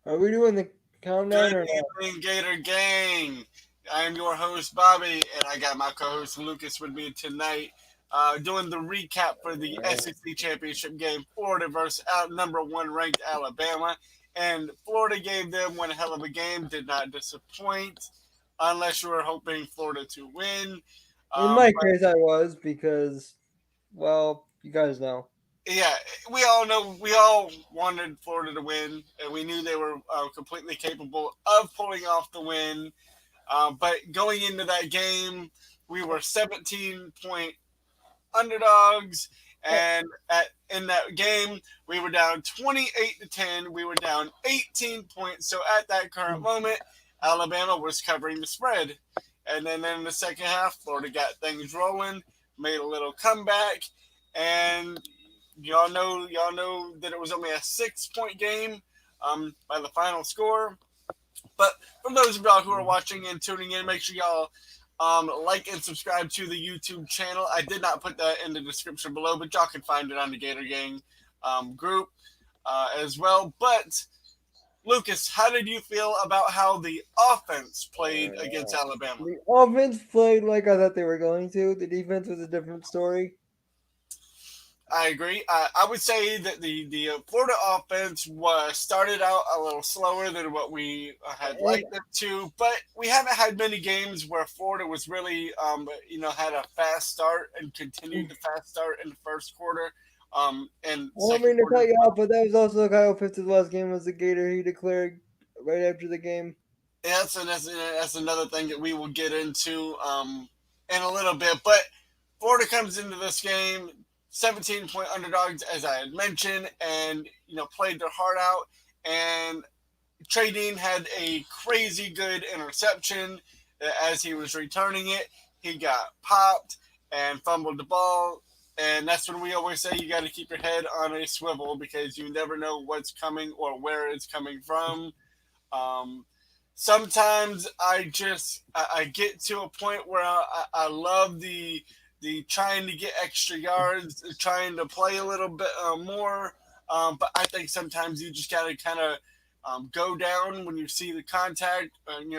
Are we doing the countdown Good or not? evening, Gator Gang. I am your host, Bobby, and I got my co host Lucas with me tonight, doing the recap for the SEC Championship game, Florida versus number one ranked Alabama. And Florida gave them one hell of a game, did not disappoint, unless you were hoping Florida to win. In my But case, I was because, well, you guys know. yeah, we all know, we all wanted Florida to win, and we knew they were completely capable of pulling off the win. But going into that game, we were 17-point underdogs, Oh, and in that game, we were down 28-10. We were down 18 points. So at that current moment, Alabama was covering the spread. And then in the second half, Florida got things rolling, made a little comeback, and y'all know that it was only a 6 point game by the final score. But for those of y'all who are watching and tuning in, make sure y'all like and subscribe to the YouTube channel. I did not put that in the description below, but y'all can find it on the Gator Gang group as well. But Lucas, how did you feel about how the offense played against Alabama? the offense played like I thought they were going to. The defense was a different story. I agree. I would say that the Florida offense was started out a little slower than what we had And liked it to, but we haven't had many games where Florida was really, had a fast start and continued the fast start in the first quarter, and I don't second mean to quarter cut as you well. off, but that was also Kyle Pitts' last game as a Gator. He declared right after the game. Yeah, that's another thing that we will get into in a little bit. But Florida comes into this game 17-point underdogs, as I had mentioned, and played their heart out. And Trey Dean had a crazy good interception as he was returning it. He got popped and fumbled the ball. And that's when we always say you got to keep your head on a swivel because you never know what's coming or where it's coming from. Um, Sometimes I get to a point where I love the trying to get extra yards, trying to play a little bit more. But I think sometimes you just got to kind of go down when you see the contact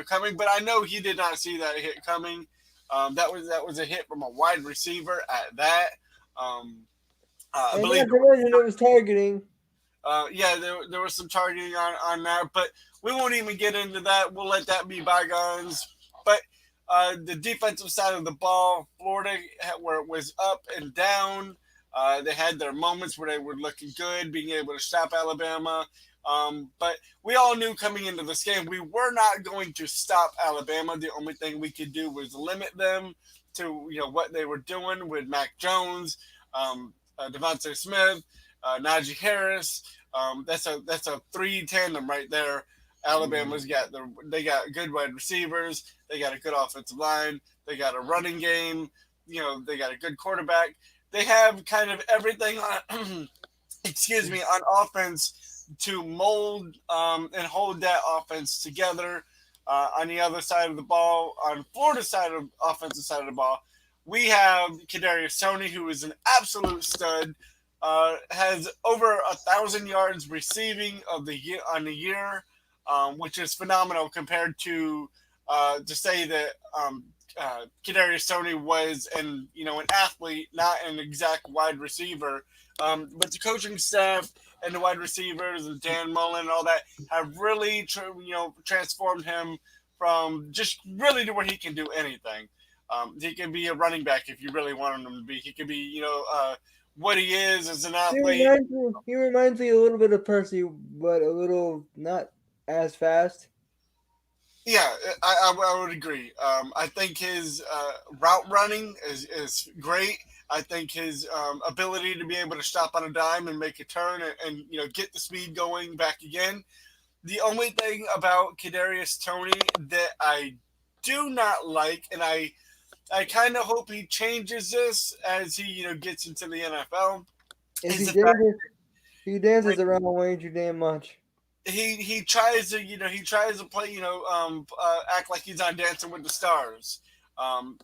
coming. But I know he did not see that hit coming. That was a hit from a wide receiver at that. Um, I And believe not it to was. mention, it was targeting. Yeah, there was some targeting on that, but we won't even get into that. We'll let that be bygones. But the defensive side of the ball, Florida, where it was up and down, they had their moments where they were looking good, being able to stop Alabama. But we all knew coming into this game we were not going to stop Alabama. The only thing we could do was limit them to what they were doing with Mac Jones, Devontae Smith, Najee Harris. That's a three tandem right there. Alabama's they got good wide receivers. They got a good offensive line. They got a running game. They got a good quarterback. They have kind of everything on excuse me on offense to mold and hold that offense together. On the other side of the ball, on Florida side of offensive side of the ball, we have Kadarius Toney, who is an absolute stud. Has over 1,000 yards receiving of the year on the year, which is phenomenal compared to say that Kadarius Toney was an athlete, not an exact wide receiver. But the coaching staff and the wide receivers and Dan Mullen and all that have really transformed him from just really to where he can do anything. He can be a running back if you really want him to be. He could be what he is as an He athlete. reminds me. He reminds me a little bit of Percy, but a little not as fast. Yeah, I would agree. I think his route running is great. I think his ability to be able to stop on a dime and make a turn and get the speed going back again. The only thing about Kadarius Toney that I do not like, and I kind of hope he changes this as he gets into the NFL, If is the fact he when dances around way too damn much. he tries to he tries to play act like he's on Dancing with the Stars.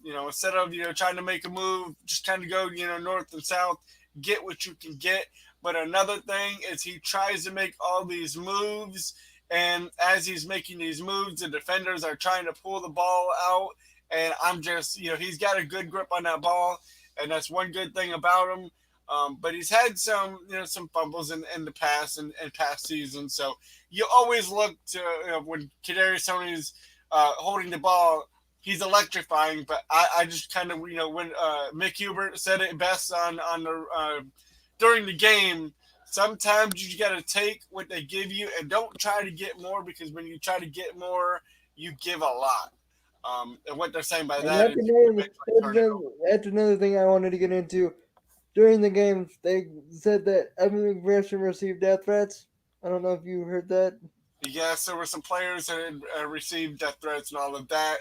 Instead of trying to make a move, just kind of go north and south, get what you can get. But another thing is he tries to make all these moves And as he's making these moves, the defenders are trying to pull the ball out. And I'm just, he's got a good grip on that ball. And that's one good thing about him. But he's had some, some fumbles in the past and past seasons. So you always look to, when Kadarius Toney's holding the ball, he's electrifying. But I just kind of, when Mick Hubert said it best on the during the game, sometimes you got to take what they give you and don't try to get more, because when you try to get more, you give a lot. And what they're saying by And that is you eventually turn it over. that's another thing I wanted to get into. During the game, they said that Evan McPherson received death threats. I don't know if you heard that. Yes, there were some players that had received death threats and all of that.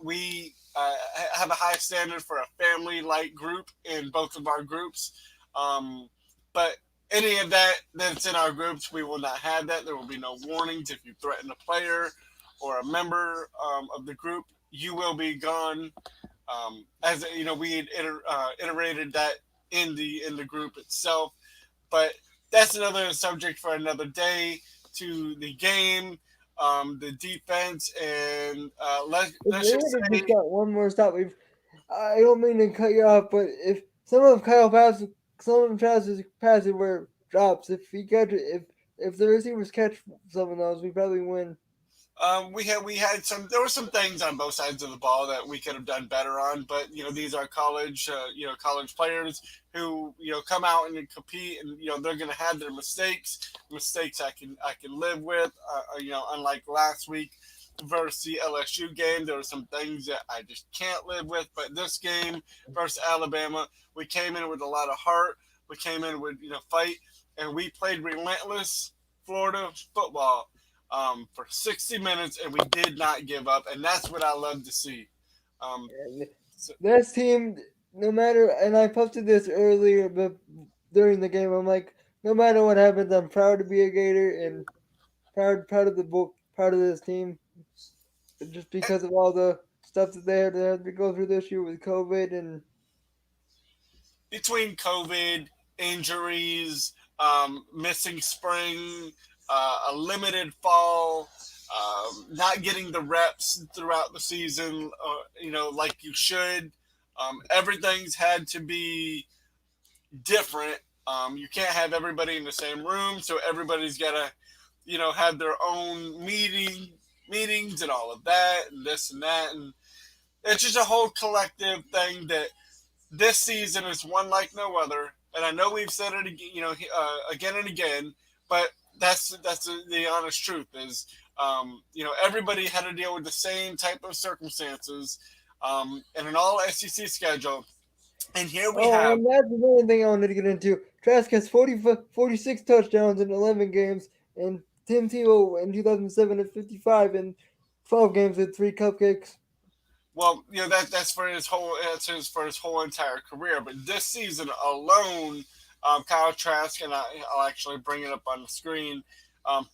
We have a high standard for a family-like group in both of our groups. But any of that that's in our groups, we will not have that. There will be no warnings if you threaten a player or a member of the group. You will be gone. As we had iterated that in the group itself. But that's another subject for another day. To the game, the defense, and let's We're just gonna say, just got one more stop. I don't mean to cut you off, but if some of Travis's passes were drops, if the receivers catch some of those, we probably win. we had there were some things on both sides of the ball that we could have done better on, but these are college players who come out and compete, and they're going to have their mistakes I can live with. Unlike last week versus the LSU game, there were some things that I just can't live with. But this game versus Alabama, we came in with a lot of heart. We came in with fight, and we played relentless Florida football for 60 minutes, and we did not give up, and that's what I love to see. Um, And so this team, no matter, and I posted this earlier, but during the game, I'm like, no matter what happens, I'm proud to be a Gator and proud of the book, proud of this team, just because of all the stuff that they had to go through this year with COVID and between COVID, injuries, missing spring, a limited fall, not getting the reps throughout the season, like you should. Everything's had to be different. You can't have everybody in the same room, so everybody's got to, have their own meetings and all of that, and this and that, and it's just a whole collective thing that this season is one like no other. And I know we've said it, again and again, but that's the honest truth. Is everybody had to deal with the same type of circumstances, in an all SEC schedule, and here we oh, have. and that's the other thing I wanted to get into. Trask has 46 touchdowns in 11 games, and Tim Tebow in 2007 at 55 in 12 games with three cupcakes. Well, for his whole entire career. But this season alone, Kyle Trask, and I'll actually bring it up on the screen.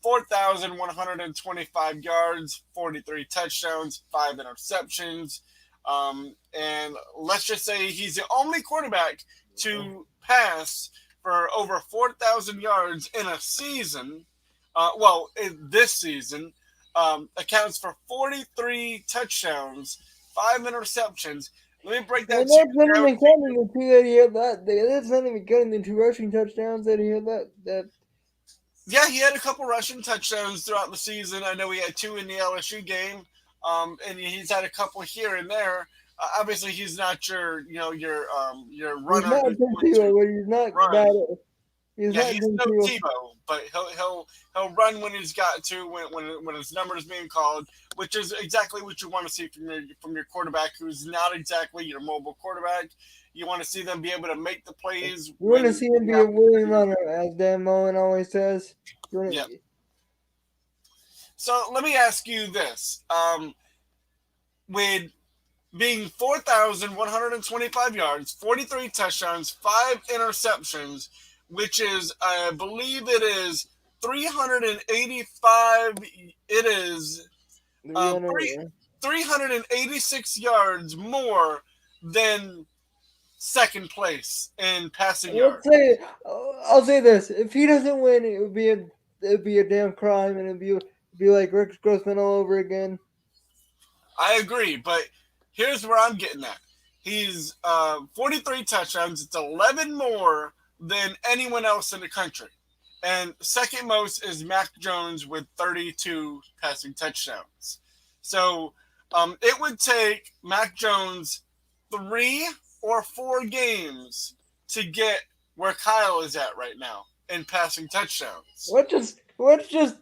4,125 yards, 43 touchdowns, 5 interceptions. And let's just say he's the only quarterback to pass for over 4,000 yards in a season. In this season, accounts for 43 touchdowns, 5 interceptions. Let me break that And to that's you not down even to counting the two that he had that's not even counting the two rushing touchdowns that he had that yeah, he had a couple rushing touchdowns throughout the season. I know he had two in the LSU game, and he's had a couple here and there. Obviously, he's not your he's runner not who's Tim going to Tebow, but he's not run. bad he's Yeah, not he's Tim no Tebow. Tebow, but he'll run when he's got to, when his number is being called, which is exactly what you want to see from your quarterback, who's not exactly your mobile quarterback. You want to see them be able to make the plays You want to when see him you be have a willing to. runner, as Dan Mullen always says. You want Yeah. to, So let me ask you this: with being 4,125 yards, 43 touchdowns, 5 interceptions, which is, I believe it is 385. It is um, 300. 386 yards more than second place in passing Let's yards. say, I'll say this: if he doesn't win, it would be a it'd be a damn crime, and it'd be like Rick Grossman all over again. I agree, but here's where I'm getting at. He's 43 touchdowns. It's 11 more than anyone else in the country. And second most is Mac Jones with 32 passing touchdowns. So it would take Mac Jones 3 or 4 games to get where Kyle is at right now in passing touchdowns. What's just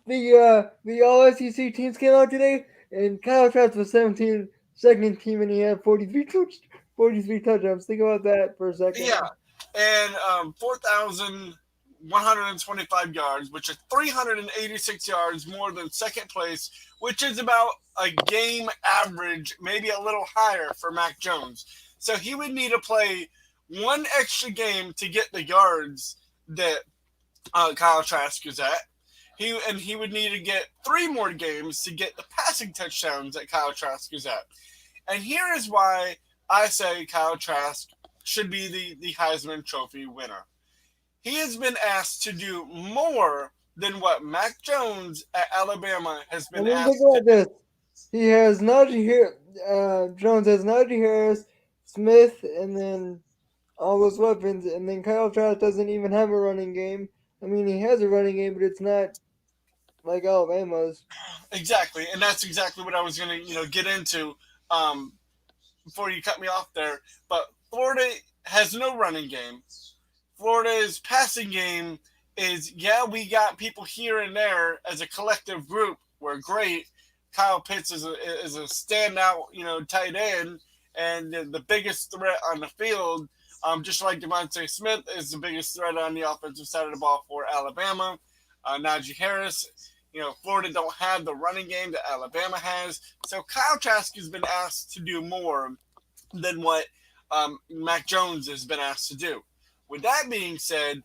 the all SEC teams came out today, and Kyle Trask was 17, second team, and he had 43 touchdowns. Think about that for a second. Yeah, and 4,125 yards, which is 386 yards more than second place, which is about a game average, maybe a little higher for Mac Jones. So he would need to play one extra game to get the yards that Kyle Trask is at. He would need to get 3 more games to get the passing touchdowns that Kyle Trask is at. And here is why I say Kyle Trask should be the Heisman Trophy winner. He has been asked to do more than what Mac Jones at Alabama has I been mean, think asked to about do. this. He has Jones has Najee Harris, Smith, and then all those weapons, and then Kyle Trask doesn't even have a running game. I mean, he has a running game, but it's not like Alabama's. Exactly, and that's exactly what I was going to get into um, before you cut me off there. But Florida has no running game. Florida's passing game is, yeah, we got people here and there as a collective group. We're great. Kyle Pitts is a standout, tight end and the biggest threat on the field. Just like Devontae Smith is the biggest threat on the offensive side of the ball for Alabama. Najee Harris, Florida don't have the running game that Alabama has. So Kyle Trask has been asked to do more than what Mac Jones has been asked to do. With that being said,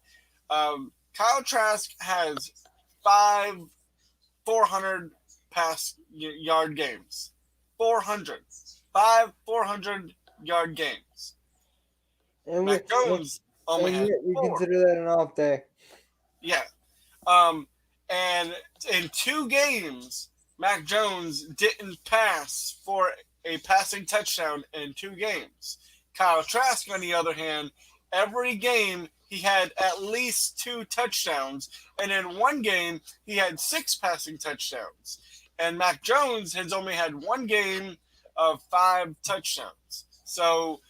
Kyle Trask has 400 pass yard games. 400. 400 yard games. And we Mac Jones only and has yet we 4. consider that an off day. Yeah. And in 2 games, Mac Jones didn't pass for a passing touchdown in 2 games. Kyle Trask, on the other hand, every game he had at least 2 touchdowns, and in 1 game he had 6 passing touchdowns. And Mac Jones has only had 1 game of 5 touchdowns. So,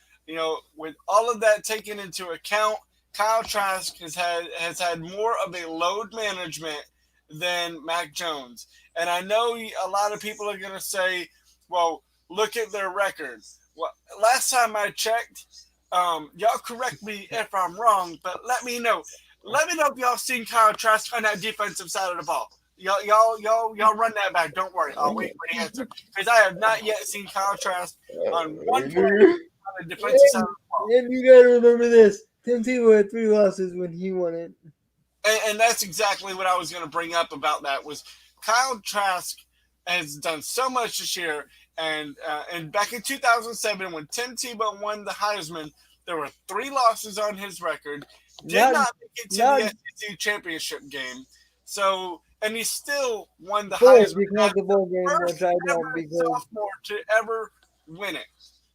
with all of that taken into account, Kyle Trask has had more of a load management than Mac Jones. And I know a lot of people are going to say, well, look at their record. Well, last time I checked, y'all correct me if I'm wrong, but let me know. Let me know if y'all seen Kyle Trask on that defensive side of the ball. Y'all run that back. Don't worry. I'll wait for the answer. Because I have not yet seen Kyle Trask on one play on the defensive side of the ball. And you gotta remember this: Tim Tebow had 3 losses when he won it. And that's exactly what I was going to bring up about that was Kyle Trask has done so much this year. And back in 2007, when Tim Tebow won the Heisman, there were 3 losses on his record. Did not make it to the SEC championship game. So, and he still won the Heisman. Because the bowl game, First which I don't ever because sophomore to ever win it.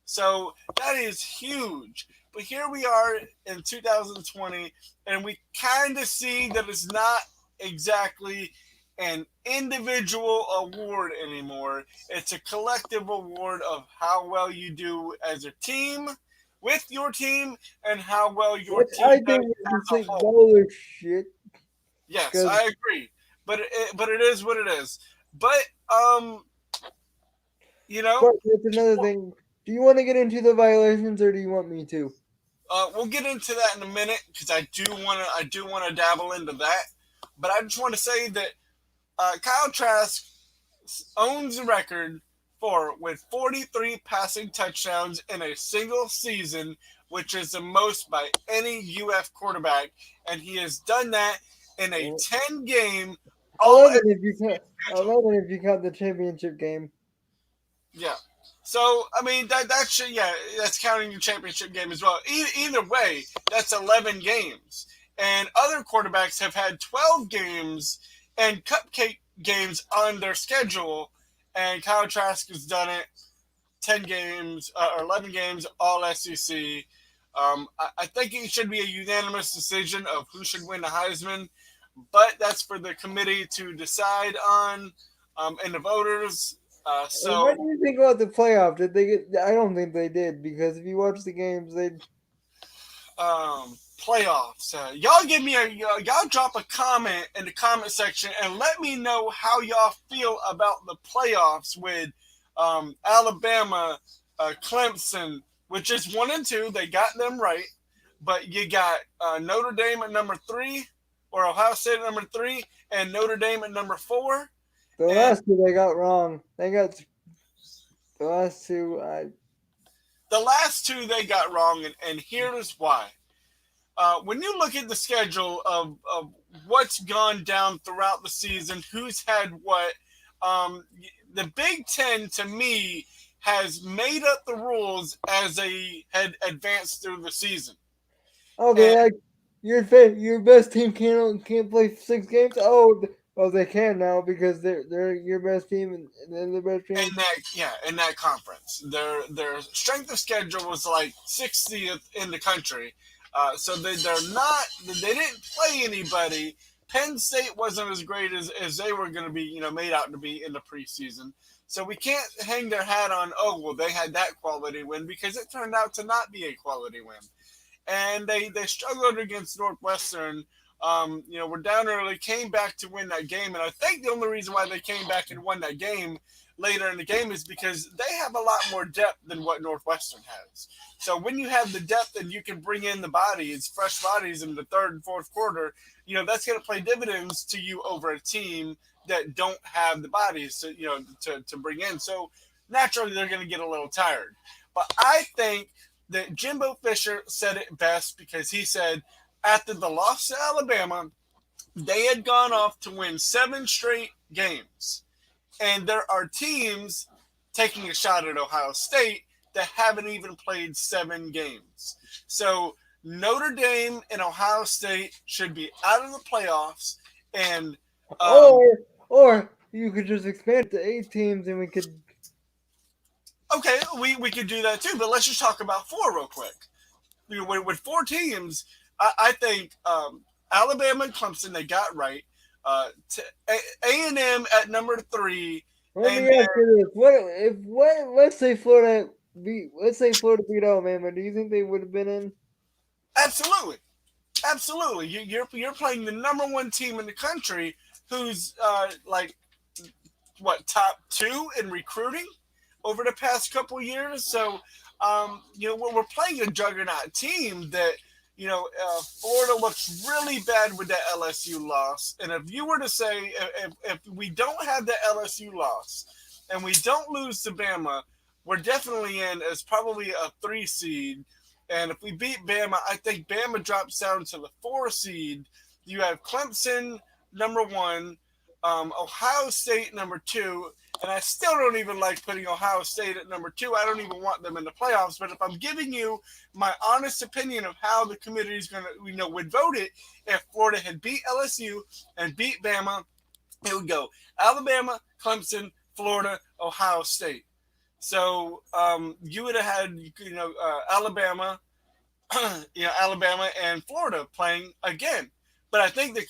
So that is huge. But here we are in 2020, and we kind of see that it's not exactly an individual award anymore. It's a collective award of how well you do as a team, with your team, and how well your which team I does think as is a whole. baller shit. Yes, 'Cause- I agree. But it is what it is. But But that's another thing. Do you want to get into the violations, or do you want me to? We'll get into that in a minute because I do want to dabble into that. But I just want to say that Kyle Trask owns the record with 43 passing touchdowns in a single season, which is the most by any UF quarterback, and he has done that in a 10-game. 11 if you count the championship game. Yeah. So I mean that's counting the championship game as well. Either way, that's 11 games, and other quarterbacks have had 12 games and cupcake games on their schedule. And Kyle Trask has done it 10 games or 11 games, all SEC. I think it should be a unanimous decision of who should win the Heisman, but that's for the committee to decide on and the voters. And what So do you think about the playoff? Did they get? I don't think they did because if you watch the games, they. Playoffs. Y'all give me y'all drop a comment in the comment section and let me know how y'all feel about the playoffs with Alabama, Clemson, which is 1 and 2. They got them right, but you got Notre Dame at number 3, or Ohio State at number 3, and Notre Dame at number 4. The And last two they got wrong. They got the last two. I the last two they got wrong, and here's why. When you look at the schedule of what's gone down throughout the season, who's had what, um, the Big Ten to me has made up the rules as they had advanced through the season. And okay. Like your best team can't play 6 games. Oh, they can now because they're your best team and they're the best in team. that in that conference, their strength of schedule was like 60th in the country. So they're not they didn't play anybody. Penn State wasn't as great as they were going to be, made out to be in the preseason. So we can't hang their hat on, oh well, they had that quality win, because it turned out to not be a quality win, and they struggled against Northwestern. Were down early, came back to win that game, and I think the only reason why they came back and won that game later in the game is because they have a lot more depth than what Northwestern has. So when you have the depth and you can bring in the bodies, fresh bodies in the third and fourth quarter, that's going to play dividends to you over a team that don't have the bodies to bring in. So naturally they're going to get a little tired. But I think that Jimbo Fisher said it best, because he said after the loss to Alabama, they had gone off to win 7 straight games. And there are teams taking a shot at Ohio State that haven't even played 7 games. So Notre Dame and Ohio State should be out of the playoffs. And um, Or or you could just expand it to 8 teams and we could. okay, we could do that too. But let's just talk about 4 real quick. With 4 teams, I think Alabama and Clemson they got right. A&M at number 3, Let and me ask you this: what? Let's say Florida beat Alabama. Do you think they would have been in? absolutely, absolutely, you're playing the number 1 team in the country, who's like what, top 2 in recruiting over the past couple years. So we're playing a juggernaut team that Florida looks really bad with that LSU loss. And if you were to say, if we don't have the LSU loss and we don't lose to Bama, we're definitely in as probably a 3 seed. And if we beat Bama, I think Bama drops down to the 4 seed. You have Clemson number 1, Ohio State number 2, and I still don't even like putting Ohio State at number 2. I don't even want them in the playoffs. But if I'm giving you my honest opinion of how the committee is going to, would vote it, if Florida had beat LSU and beat Bama, it would go Alabama, Clemson, Florida, Ohio State. So you would have had, Alabama, Alabama and Florida playing again. But I think that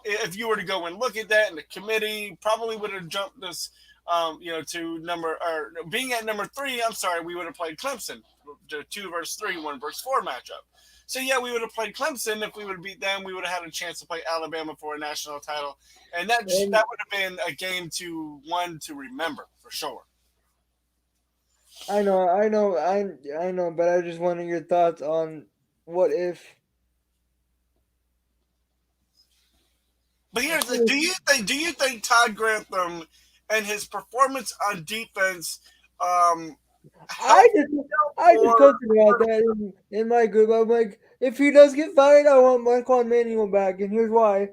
if you were to go and look at that, and the committee probably would have jumped us, to number, or being at number 3. I'm sorry, we would have played Clemson, the 2 versus 3, 1 versus 4 matchup. So yeah, we would have played Clemson. If we would have beat them, we would have had a chance to play Alabama for a national title, and that And would have been a game to remember for sure. I know, but I just wanted your thoughts on what if. But here's the: do you think Todd Grantham and his performance on defense I helped, just I just or posted about that in my group. I'm like, if he does get fired, I want Marquand Manuel back, and here's why.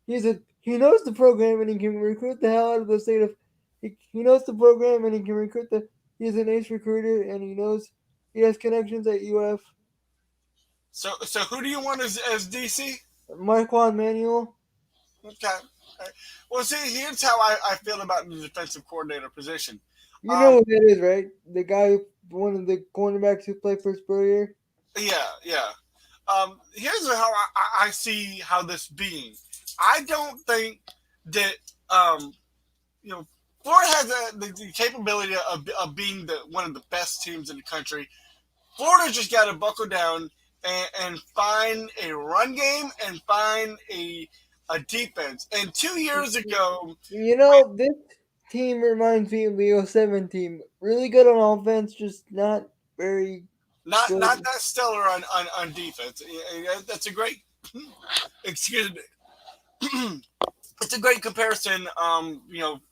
He knows the program and he can recruit the hell out of the state of. He knows the program and he can recruit the. He's an ace recruiter and he has connections at UF. so who do you want as DC? Marquand Manuel. Okay. Well, see, here's how I feel about the defensive coordinator position. You know Um, who that is, right? The guy, one of the cornerbacks who played for Spurrier. yeah, yeah. Here's how I see how this being. I don't think that um, you know Florida has the capability of being one of the best teams in the country. Florida just got to buckle down and find a run game and find a defense. And 2 years ago, You know, this team reminds me of the '07 team. Really good on offense, just not very not good. that stellar on defense. That's a great excuse me. It's a great comparison.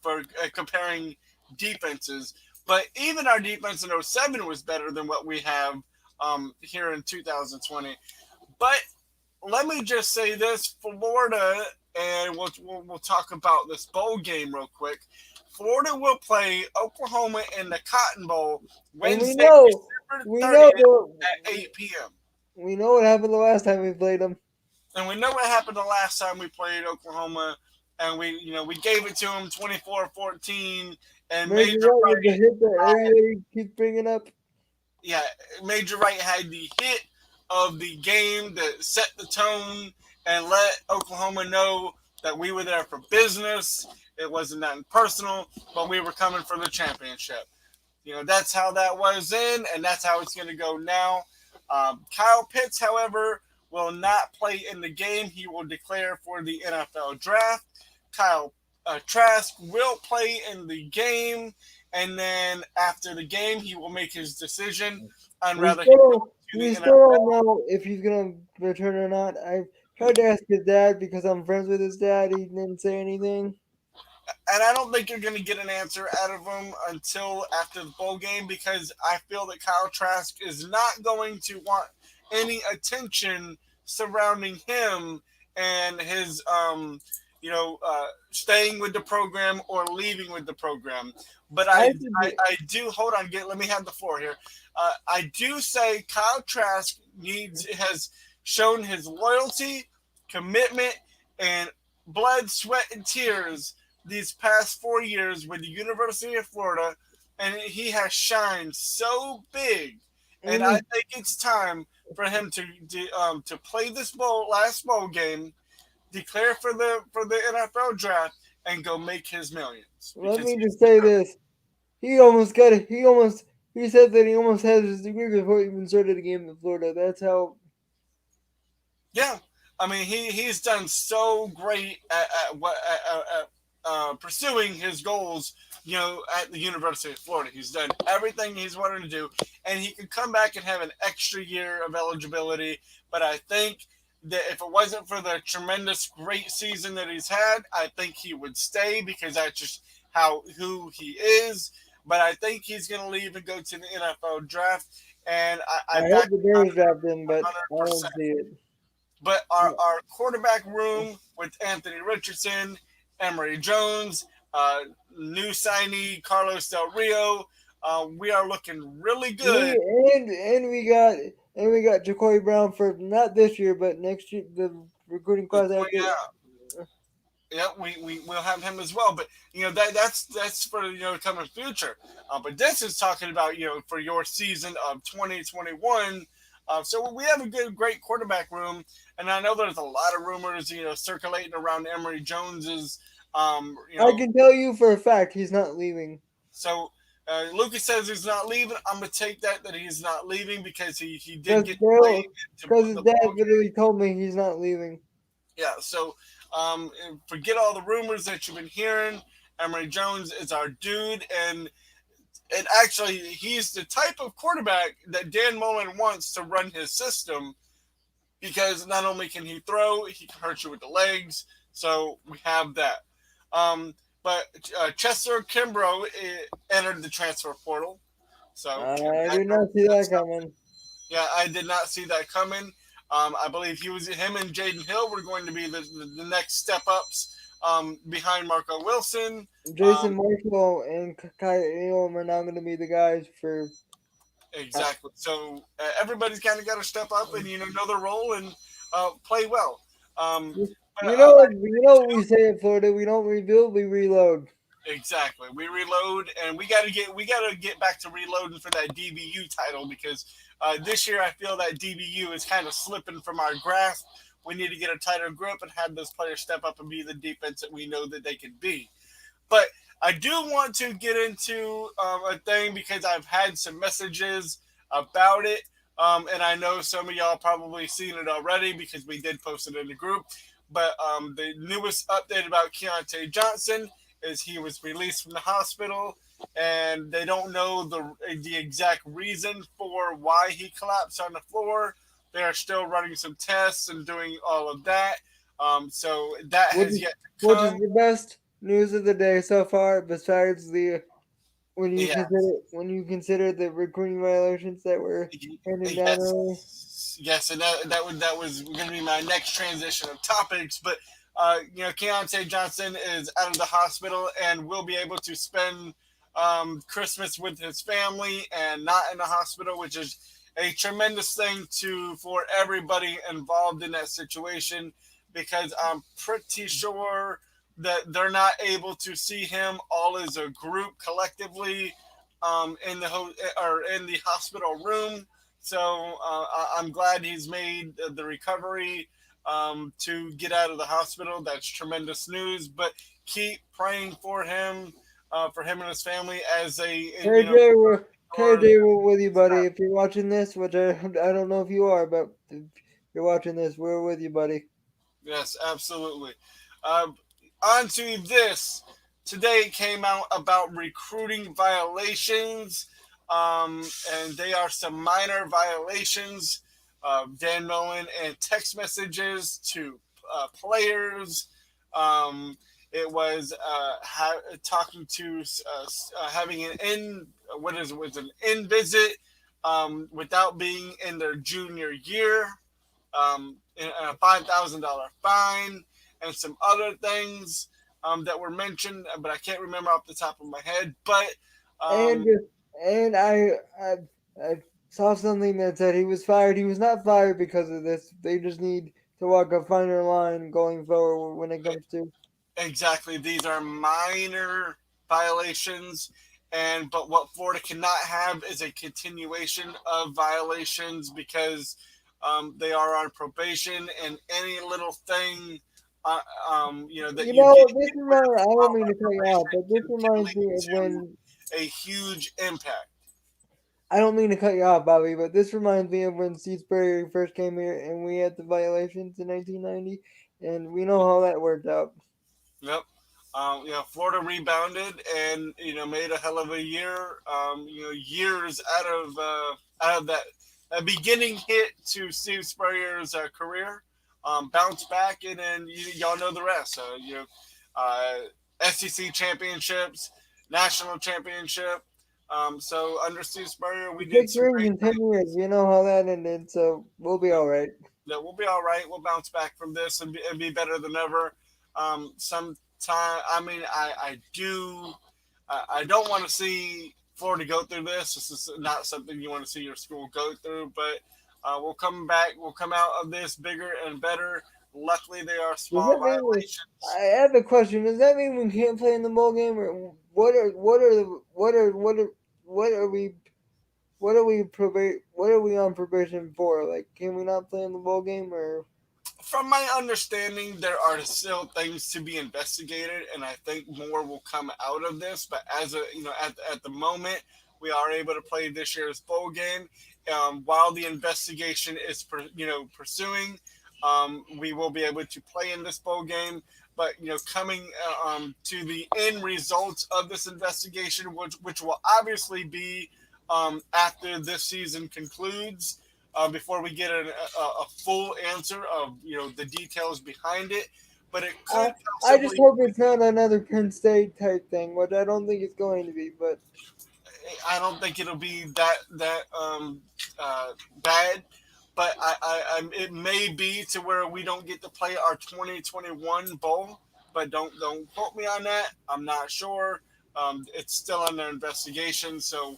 For comparing defenses. But even our defense in '07 was better than what we have here in 2020. But let me just say this: Florida, and we'll talk about this bowl game real quick. Florida will play Oklahoma in the Cotton Bowl And Wednesday, December we know 30th the, at 8 p.m. we know what happened the last time we played them. And we know what happened the last time we played Oklahoma, and we gave it to them 24-14, and Major Major White with the Wright hit that had, everybody keeps bringing up. yeah, Major Wright had the hit of the game that set the tone and let Oklahoma know that we were there for business. It wasn't nothing personal, but we were coming for the championship. That's how that was then, and that's how it's going to go now. Kyle Pitts, however, will not play in the game. He will declare for the NFL draft. Kyle Trask will play in the game, and then after the game, he will make his decision on We whether he goes still to we the still don't NFL. know if he's gonna return or not. I tried to ask his dad because I'm friends with his dad. He didn't say anything. And I don't think you're going to get an answer out of him until after the bowl game because I feel that Kyle Trask is not going to want any attention surrounding him and his, staying with the program or leaving with the program. But I I do hold on. Let me have the floor here. I do say Kyle Trask has shown his loyalty, commitment, and blood, sweat, and tears these past 4 years with the University of Florida, and he has shined so big. And I and think it's time for him to play this last bowl game, declare for the NFL draft, and go make his millions let because me he's just say this: he almost got it. He said that he almost had his degree before he even started the game in Florida. That's how. yeah. I mean, he's done so great at pursuing his goals. At the University of Florida, he's done everything he's wanted to do, and he could come back and have an extra year of eligibility. But I think that if it wasn't for the tremendous great season that he's had, I think he would stay because that's just who he is. But I think he's going to leave and go to the NFL draft, and I I back hope the Bears draft him, but I don't 100%. see it. But our quarterback room with Anthony Richardson, Emory Jones, new signee Carlos Del Rio, we are looking really We good. and we got Jacoby Brown for not this year, but next year the recruiting class Oh after. yeah, yeah, we will have him as well. But that's for coming future. But this is talking about for your season of 2021. So we have a great quarterback room, and I know there's a lot of rumors circulating around Emory Jones's. Um, you I know, can tell you for a fact he's not leaving. so Lucas says he's not leaving. I'm gonna take that he's not leaving because he did Because get to play to his the dad ball game. literally told me he's not leaving. Yeah, so forget all the rumors that you've been hearing. Emory Jones is our dude, and actually he's the type of quarterback that Dan Mullen wants to run his system because not only can he throw, he can hurt you with the legs. So we have that. Um, but Chester Kimbrough entered the transfer portal. So I did not see that coming. yeah, I did not see that coming. I believe him and Jaden Hill were going to be the next step ups behind Marco Wilson. Um, Jason Marshall and Kai Elam are not going to be the guys for. Uh, exactly. So everybody's kind of got to step up and know their role and play well. But You know what we say in Florida? We don't rebuild, we reload. exactly. We reload, and we gotta get back to reloading for that DBU title because this year I feel that DBU is kind of slipping from our grasp. We need to get a tighter grip and have those players step up and be the defense that we know that they can be. But I do want to get into a thing because I've had some messages about it. And I know some of y'all probably seen it already because we did post it in the group. But the newest update about Keontae Johnson is he was released from the hospital, and they don't know the exact reason for why he collapsed on the floor. They are still running some tests and doing all of that. So that Which has is yet to which is come. the best news of the day so far, besides the Yeah, when you consider the recruiting violations that were handed down earlier. yes, and that was going to be my next transition of topics. But Keontae Johnson is out of the hospital and will be able to spend Christmas with his family and not in the hospital, which is a tremendous thing to for everybody involved in that situation. Because I'm pretty sure that they're not able to see him all as a group collectively in or in the hospital room. So I'm glad he's made the recovery to get out of the hospital. That's tremendous news. But keep praying for him and his family as they, or KJ, we're with you, buddy. If you're watching this, which I don't know if you are, but if you're watching this, we're with you, buddy. yes, absolutely. Uh, on to this. Today it came out about recruiting violations, and they are some minor violations. Dan Mullen and text messages to players. It was talking to having an in what is it was an in visit without being in their junior year, and a $5,000 fine, and some other things that were mentioned, but I can't remember off the top of my head. But And um, and I saw something that said he was fired. He was not fired because of this. They just need to walk a finer line going forward when it comes to. exactly, these are minor violations, and but what Florida cannot have is a continuation of violations because they are on probation, and any little thing. That You you know, get this rid of reminds. I while don't mean on to cut you off, probation but this can reminds me lead of to when. a huge impact. I don't mean to cut you off, Bobby, but this reminds me of when Steve Spurrier first came here and we had the violations in 1990, and we know how that worked out. Yep. Florida rebounded and made a hell of a year. Years out of that beginning hit to Steve Spurrier's career. Bounced back and then y'all know the rest. Uh, SEC championships, national championship. So under Steve Spurrier, we did Six some rings great in 10 years, things. you know how that ended, so we'll be all right. That we'll be all right. We'll bounce back from this and be better than ever. Sometime, I mean, I do. I don't want to see Florida go through this. This is not something you want to see your school go through, but we'll come back. We'll come out of this bigger and better. Luckily, they are Does small that mean violations. I have a question? Does that mean we can't play in the bowl game, or what are we what are we on probation for? Like, can we not play in the bowl game, or From my understanding, there are still things to be investigated, and I think more will come out of this. But as a at the moment, we are able to play this year's bowl game. While the investigation is pursuing, we will be able to play in this bowl game. But coming to the end results of this investigation, which will obviously be after this season concludes, before we get a full answer of the details behind it. But it I could I just possibly. hope it's not another Penn State type thing, which I don't think it's going to be. But I don't think it'll be bad, but it may be to where we don't get to play our 2021 bowl. But don't quote me on that. I'm not sure. It's still under investigation, so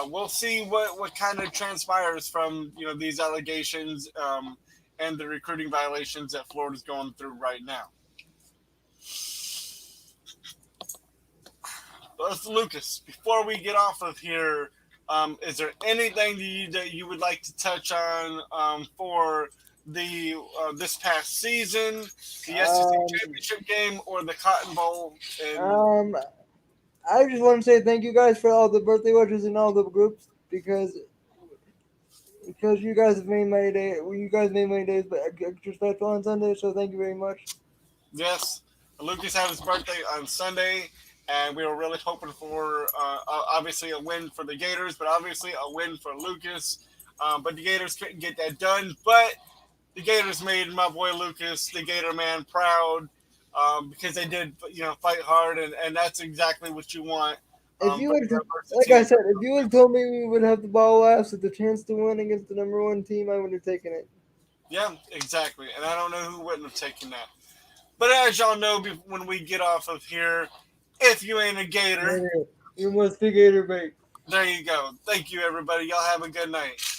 we'll see what kind of transpires from these allegations. and the recruiting violations that Florida's going through right now. But Lucas, before we get off of here, is there anything that you would like to touch on for the this past season, the SEC Um, championship game, or the Cotton Bowl? And um, I just want to say thank you guys for all the birthday wishes in all the groups because you guys have made my day. You guys made my days extra special on Sunday. So thank you very much. yes, Lucas had his birthday on Sunday, and we were really hoping for obviously a win for the Gators, but obviously a win for Lucas. But the Gators couldn't get that done. But the Gators made my boy Lucas, the Gator man, proud because they did, fight hard, and that's exactly what you want. If you But would, like I adversity, said, if you would told me we would have the ball last with the chance to win against the number one team, I would have taken it. yeah, exactly. And I don't know who wouldn't have taken that. But as y'all know, when we get off of here, if you ain't a Gator, Yeah, you must be Gator bait. there you go. Thank you, everybody. Y'all have a good night.